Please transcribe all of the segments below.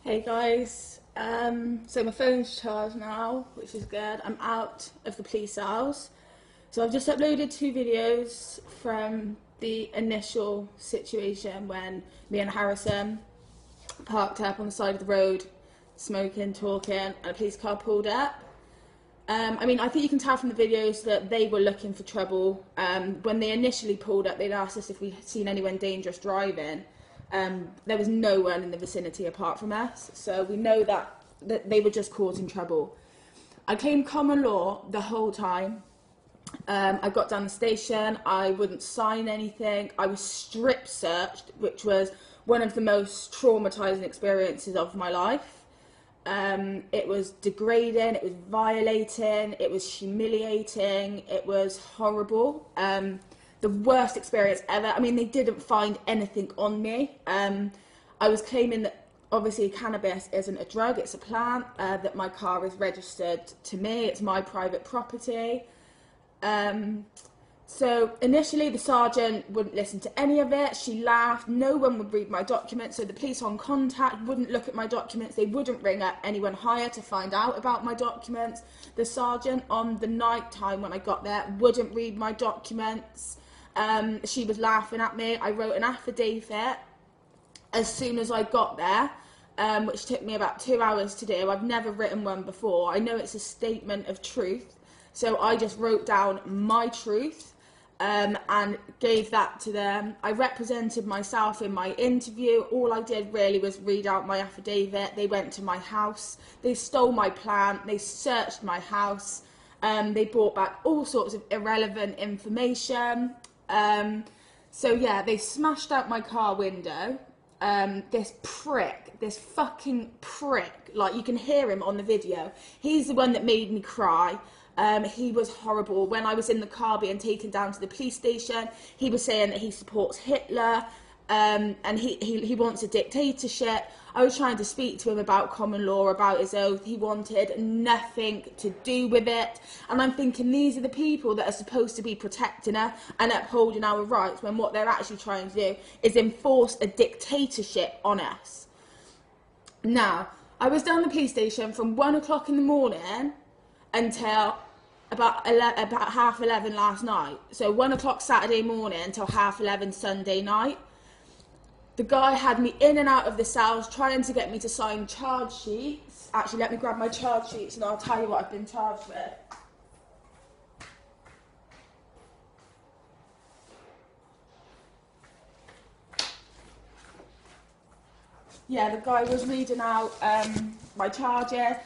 Hey guys, so my phone's charged now, which is good. I'm out of the police house. So I've just uploaded 2 videos from the initial situation when me and Harrison parked up on the side of the road, smoking, talking, and a police car pulled up. I think you can tell from the videos that they were looking for trouble. When they initially pulled up, they'd asked us if we'd seen anyone dangerous driving. There was no one in the vicinity apart from us, so we know that they were just causing trouble. I claimed common law the whole time. I got down the station, I wouldn't sign anything, I was strip searched, which was one of the most traumatising experiences of my life. It was degrading, it was violating, it was humiliating, it was horrible. The worst experience ever. I mean, they didn't find anything on me. I was claiming that obviously cannabis isn't a drug, it's a plant, that my car is registered to me, it's my private property. So initially the sergeant wouldn't listen to any of it, she laughed, no one would read my documents, so the police on contact wouldn't look at my documents, they wouldn't ring up anyone higher to find out about my documents. The sergeant on the night time when I got there wouldn't read my documents. She was laughing at me. I wrote an affidavit as soon as I got there, which took me about 2 hours to do. I've never written one before. I know it's a statement of truth, so I just wrote down my truth and gave that to them. I represented myself in my interview. All I did really was read out my affidavit. They went to my house. They stole my plant. They searched my house. They brought back all sorts of irrelevant information. So yeah, they smashed out my car window. This prick, this fucking prick, like you can hear him on the video. He's the one that made me cry. He was horrible. When I was in the car being taken down to the police station, he was saying that he supports Hitler, and he wants a dictatorship. I was trying to speak to him about common law, about his oath. He wanted nothing to do with it. And I'm thinking, these are the people that are supposed to be protecting us and upholding our rights, when what they're actually trying to do is enforce a dictatorship on us. Now, I was down the police station from 1 o'clock in the morning until about 11:30 last night. So 1 o'clock Saturday morning until 11:30 Sunday night. The guy had me in and out of the cells trying to get me to sign charge sheets. Actually, let me grab my charge sheets and I'll tell you what I've been charged with. Yeah, the guy was reading out my charges.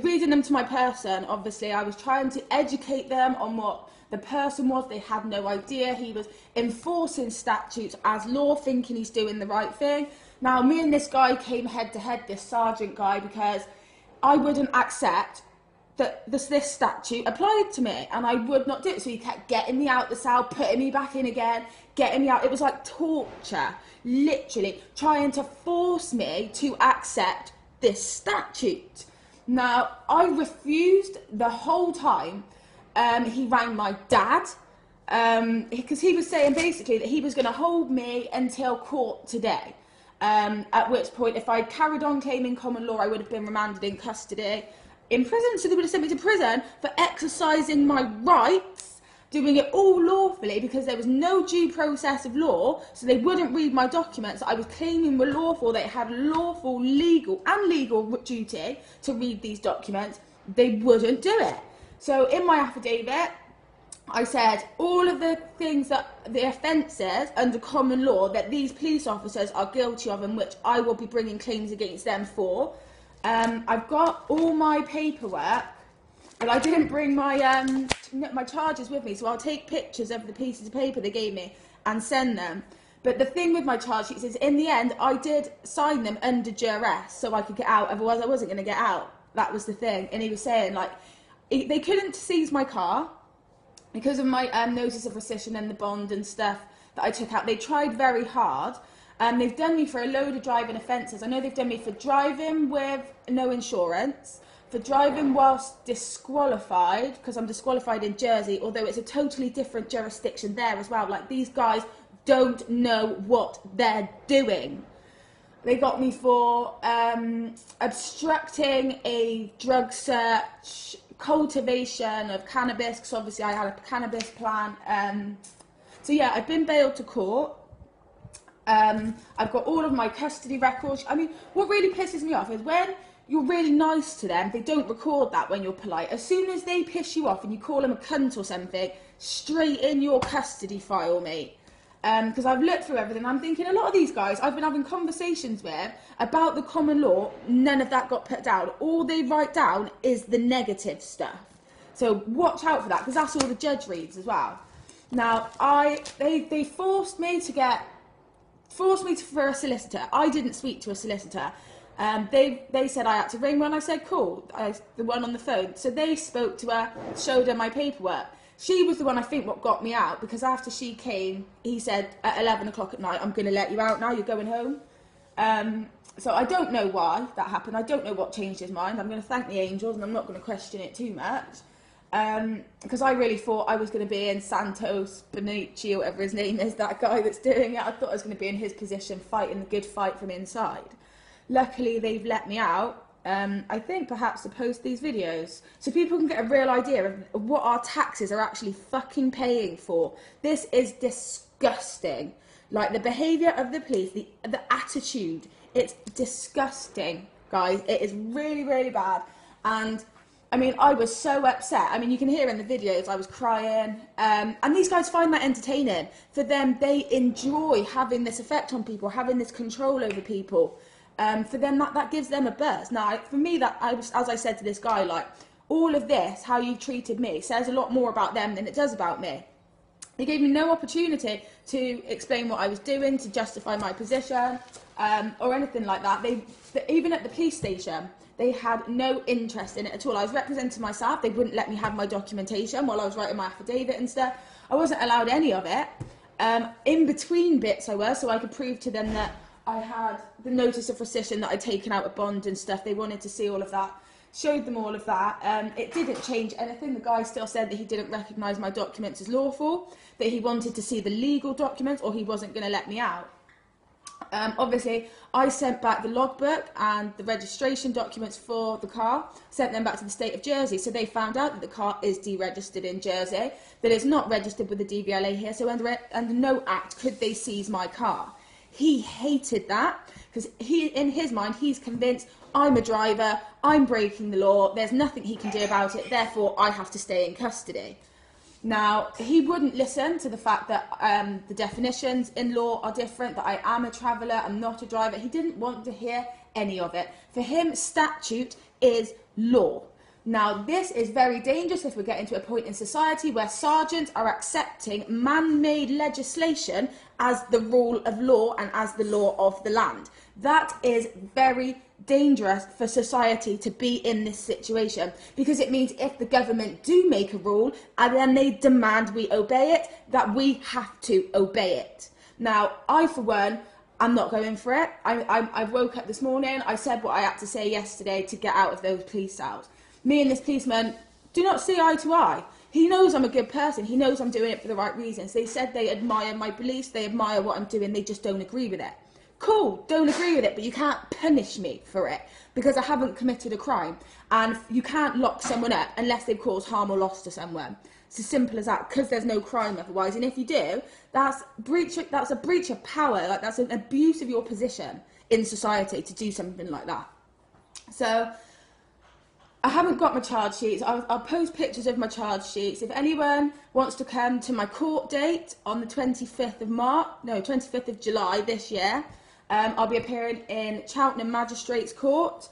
Reading them to my person, obviously, I was trying to educate them on what the person was. They had no idea. He was enforcing statutes as law, thinking he's doing the right thing. Now, me and this guy came head to head, this sergeant guy, because I wouldn't accept that this statute applied to me, and I would not do it. So he kept getting me out the cell, putting me back in again, getting me out. It was like torture, literally, trying to force me to accept this statute. Now, I refused the whole time. He rang my dad, because he was saying basically that he was going to hold me until court today. At which point, if I carried on claiming common law, I would have been remanded in custody in prison. So they would have sent me to prison for exercising my rights, doing it all lawfully, because there was no due process of law, so they wouldn't read my documents that I was claiming were lawful. They had lawful, legal duty to read these documents. They wouldn't do it. So in my affidavit, I said all of the things that the offences under common law that these police officers are guilty of, and which I will be bringing claims against them for. I've got all my paperwork. And I didn't bring my charges with me, so I'll take pictures of the pieces of paper they gave me and send them. But the thing with my charge sheets is, in the end, I did sign them under duress so I could get out. Otherwise, I wasn't going to get out. That was the thing. And he was saying, like, they couldn't seize my car because of my notice of rescission and the bond and stuff that I took out. They tried very hard. They've done me for a load of driving offences. I know they've done me for driving with no insurance, for driving whilst disqualified, because I'm disqualified in Jersey, although it's a totally different jurisdiction there as well. Like, these guys don't know what they're doing. They got me for obstructing a drug search, cultivation of cannabis, because obviously I had a cannabis plant. So yeah, I've been bailed to court. I've got all of my custody records. I mean, what really pisses me off is when you're really nice to them, they don't record that when you're polite. As soon as they piss you off and you call them a cunt or something, straight in your custody file, mate. Because I've looked through everything, I'm thinking a lot of these guys I've been having conversations with about the common law, none of that got put down. All they write down is the negative stuff. So watch out for that, because that's all the judge reads as well. Now, they forced me for a solicitor. I didn't speak to a solicitor. They said I had to ring one. I said, cool, the one on the phone. So they spoke to her, showed her my paperwork. She was the one, I think, what got me out, because after she came, he said at 11 o'clock at night, I'm going to let you out now, you're going home. So I don't know why that happened. I don't know what changed his mind. I'm going to thank the angels, and I'm not going to question it too much. Because I really thought I was going to be in Santos Bonucci, whatever his name is, that guy that's doing it. I thought I was going to be in his position, fighting the good fight from inside. Luckily, they've let me out. I think perhaps to post these videos so people can get a real idea of what our taxes are actually fucking paying for. This is disgusting. Like, the behaviour of the police, the attitude, it's disgusting, guys. It is really, really bad. And I mean, I was so upset. I mean, you can hear in the videos I was crying. And these guys find that entertaining. For them, they enjoy having this effect on people, having this control over people. For them, that gives them a buzz. Now, for me, as I said to this guy, like, all of this, how you treated me, says a lot more about them than it does about me. They gave me no opportunity to explain what I was doing, to justify my position, or anything like that. Even at the police station, they had no interest in it at all. I was representing myself. They wouldn't let me have my documentation while I was writing my affidavit and stuff. I wasn't allowed any of it. In between bits I was, so I could prove to them that I had the notice of rescission, that I'd taken out a bond and stuff. They wanted to see all of that. Showed them all of that. It didn't change anything. The guy still said that he didn't recognise my documents as lawful, that he wanted to see the legal documents, or he wasn't going to let me out. Obviously, I sent back the logbook and the registration documents for the car, sent them back to the state of Jersey. So they found out that the car is deregistered in Jersey, that it's not registered with the DVLA here. So under no act could they seize my car. He hated that, because in his mind, he's convinced I'm a driver, I'm breaking the law, there's nothing he can do about it, therefore I have to stay in custody. Now, he wouldn't listen to the fact that the definitions in law are different, that I am a traveller, I'm not a driver. He didn't want to hear any of it. For him, statute is law. Now, this is very dangerous if we're getting to a point in society where sergeants are accepting man-made legislation as the rule of law and as the law of the land. That is very dangerous for society to be in this situation, because it means if the government do make a rule and then they demand we obey it, that we have to obey it. Now, I, for one, I'm not going for it. I woke up this morning, I said what I had to say yesterday to get out of those police cells. Me and this policeman do not see eye to eye. He knows I'm a good person. He knows I'm doing it for the right reasons. They said they admire my beliefs, they admire what I'm doing, they just don't agree with it. Cool, don't agree with it, but you can't punish me for it, because I haven't committed a crime. And you can't lock someone up unless they've caused harm or loss to someone. It's as simple as that, because there's no crime otherwise. And if you do, that's a breach of power. Like, that's an abuse of your position in society to do something like that. So I haven't got my charge sheets. I'll post pictures of my charge sheets. If anyone wants to come to my court date on the 25th of July this year, I'll be appearing in Cheltenham Magistrates Court.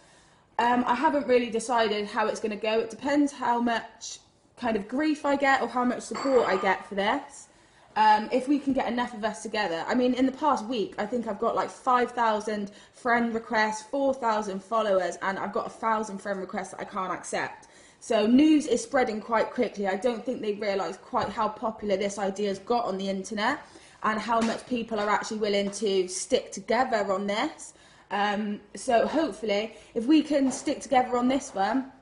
I haven't really decided how it's going to go. It depends how much kind of grief I get or how much support I get for this. If we can get enough of us together. I mean, in the past week, I think I've got like 5,000 friend requests, 4,000 followers, and I've got 1,000 friend requests that I can't accept. So news is spreading quite quickly. I don't think they realise quite how popular this idea's got on the internet and how much people are actually willing to stick together on this. So hopefully, if we can stick together on this one,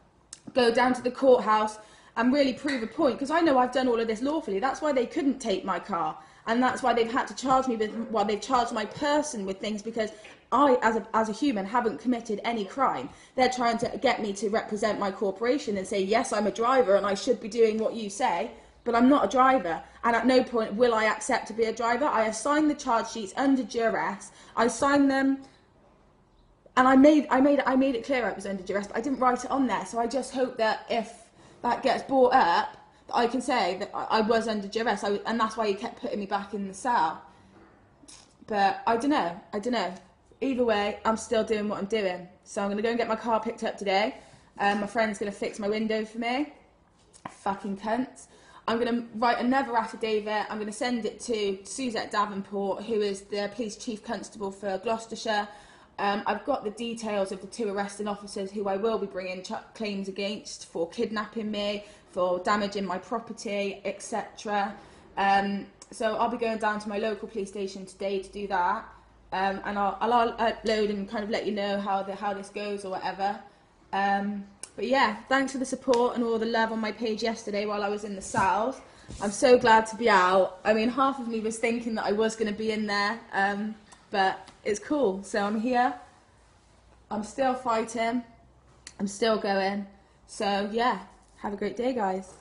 go down to the courthouse and really prove a point, because I know I've done all of this lawfully. That's why they couldn't take my car, and that's why they've had to charge me with, well, they've charged my person with things, because I, as a human, haven't committed any crime. They're trying to get me to represent my corporation and say, yes, I'm a driver and I should be doing what you say, but I'm not a driver. And at no point will I accept to be a driver. I have signed the charge sheets under duress. I signed them, and I made it clear I was under duress, but I didn't write it on there. So I just hope that if that gets brought up, that I can say that I was under duress, and that's why he kept putting me back in the cell. But I don't know. Either way, I'm still doing what I'm doing. So I'm going to go and get my car picked up today. My friend's going to fix my window for me. Fucking cunts. I'm going to write another affidavit. I'm going to send it to Suzette Davenport, who is the police chief constable for Gloucestershire. I've got the details of the 2 arresting officers who I will be bringing claims against for kidnapping me, for damaging my property, etc. So I'll be going down to my local police station today to do that. And I'll upload and kind of let you know how this goes or whatever. But yeah, thanks for the support and all the love on my page yesterday while I was in the cells. I'm so glad to be out. I mean, half of me was thinking that I was going to be in there, but it's cool. So I'm here. I'm still fighting. I'm still going. So yeah, have a great day, guys.